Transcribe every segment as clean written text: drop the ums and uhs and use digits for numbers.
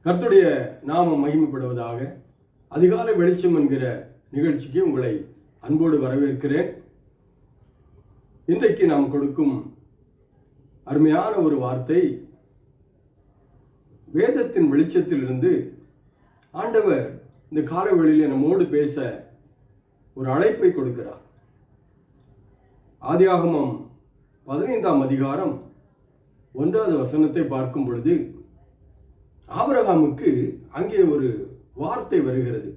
கர்த்தருடைய நாமம் மகிமைப்படுவதாக. அதிகாலை வெளிச்சம் என்கிற நிகழ்ச்சிக்கு உங்களை அன்போடு வரவேற்கிறேன். இன்றைக்கு நாம் கொடுக்கும் அருமையான ஒரு வார்த்தை, வேதத்தின் வெளிச்சத்திலிருந்து ஆண்டவர் இந்த காலவெளியிலே நம்மோடு பேச ஒரு அழைப்பை கொடுக்கிறார். ஆதியாகமம் 15ஆம் அதிகாரம் 1வது வசனத்தை பார்க்கும் பொழுது ஆபிரகாமுக்கு அங்கே ஒரு வார்த்தை வருகிறது.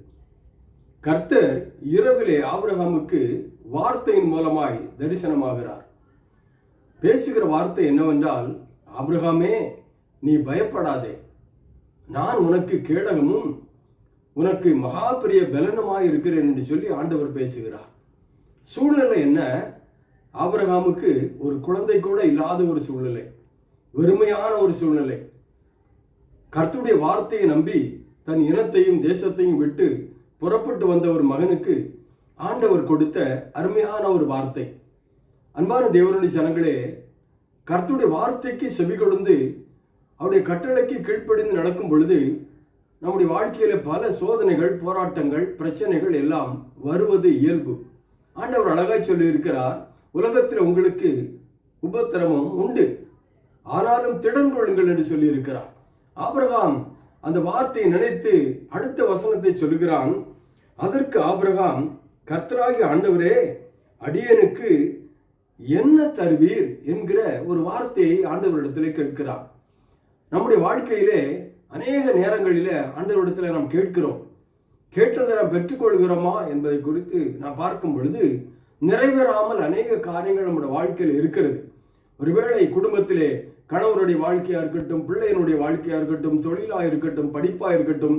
கர்த்தர் இரவிலே ஆபிரகாமுக்கு வார்த்தையின் மூலமாய் தரிசனமாகிறார். பேசுகிற வார்த்தை என்னவென்றால், ஆபிரகாமே, நீ பயப்படாதே, நான் உனக்கு கேடகமும் உனக்கு மகா பெரிய பலனுமாய் இருக்கிறேன் என்று சொல்லி ஆண்டவர் பேசுகிறார். சூழ்நிலை என்ன? ஆபிரகாமுக்கு ஒரு குழந்தை கூட இல்லாத ஒரு சூழ்நிலை, வெறுமையான ஒரு சூழ்நிலை. கர்த்தருடைய வார்த்தையை நம்பி தன் இனத்தையும் தேசத்தையும் விட்டு புறப்பட்டு வந்த ஒரு மகனுக்கு ஆண்டவர் கொடுத்த அருமையான ஒரு வார்த்தை. அன்பான தேவனுடைய ஜனங்களே, கர்த்தருடைய வார்த்தைக்கு செவி கொடுத்து அவருடைய கட்டளைக்கு கீழ்ப்படிந்து நடக்கும் பொழுது நம்முடைய வாழ்க்கையில பல சோதனைகள், போராட்டங்கள், பிரச்சனைகள் எல்லாம் வருவது இயல்பு. ஆண்டவர் அழகாய் சொல்லி இருக்கிறார், உலகத்தில் உங்களுக்கு உபத்திரமும் உண்டு, ஆனாலும் திடன் கொள்ளுங்கள் என்று சொல்லி இருக்கிறார். ஆபிரகாம் அந்த வார்த்தையை நினைத்து அடுத்த வசனத்தை சொல்லுகிறான். அதற்கு ஆபிரகாம், கர்த்தராகிய ஆண்டவரே, அடியனுக்கு என்ன தருவீர் என்கிற ஒரு வார்த்தையை ஆண்டவரிடத்திலே கேட்கிறார். நம்முடைய வாழ்க்கையிலே அநேக நேரங்களிலே ஆண்டவரிடத்தில் நாம் கேட்கிறோம். கேட்டதை நாம் பெற்றுக்கொள்கிறோமா என்பதை குறித்து நாம் பார்க்கும் பொழுது நிறைவேறாமல் அநேக காரியங்கள் நம்முடைய வாழ்க்கையில் இருக்கிறது. ஒருவேளை குடும்பத்திலே கணவருடைய வாழ்க்கையா இருக்கட்டும், பிள்ளையினுடைய வாழ்க்கையா இருக்கட்டும், தொழிலா இருக்கட்டும், படிப்பா இருக்கட்டும்,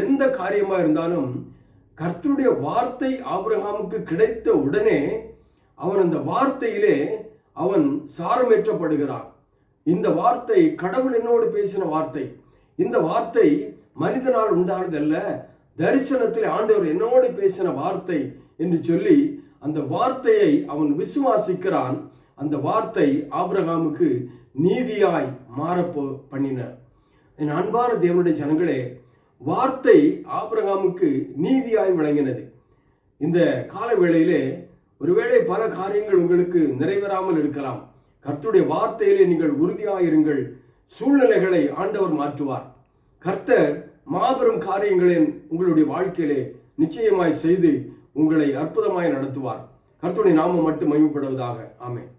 எந்த காரியமா இருந்தாலும் கர்த்தருடைய வார்த்தை ஆபிரகாமுக்கு கிடைத்த உடனே அவன் அந்த வார்த்தையிலே அவன் சாரமேற்றப்படுகிறான். இந்த வார்த்தை கடவுள் என்னோடு பேசின வார்த்தை, இந்த வார்த்தை மனிதனால் உண்டானதல்ல, தரிசனத்தில் ஆண்டவர் என்னோடு பேசின வார்த்தை என்று சொல்லி அந்த வார்த்தையை அவன் விசுவாசிக்கிறான். அந்த வார்த்தை ஆபிரகாமுக்கு நீதியாய் மாறப்போ பண்ணினார். என் அன்பான தேவனுடைய ஜனங்களே, வார்த்தை ஆபிரகாமுக்கு நீதியாய் விளங்கினது. இந்த கால வேளையிலே ஒருவேளை பல காரியங்கள் உங்களுக்கு நிறைவேறாமல் இருக்கலாம். கர்த்தருடைய வார்த்தையிலே நீங்கள் உறுதியாயிருங்கள். சூழ்நிலைகளை ஆண்டவர் மாற்றுவார். கர்த்தர் மாபெரும் காரியங்களை உங்களுடைய வாழ்க்கையிலே நிச்சயமாய் செய்து உங்களை அற்புதமாய் நடத்துவார். கர்த்தருடைய நாமம் மட்டும் மகிமைப்படுவதாக. ஆமென்.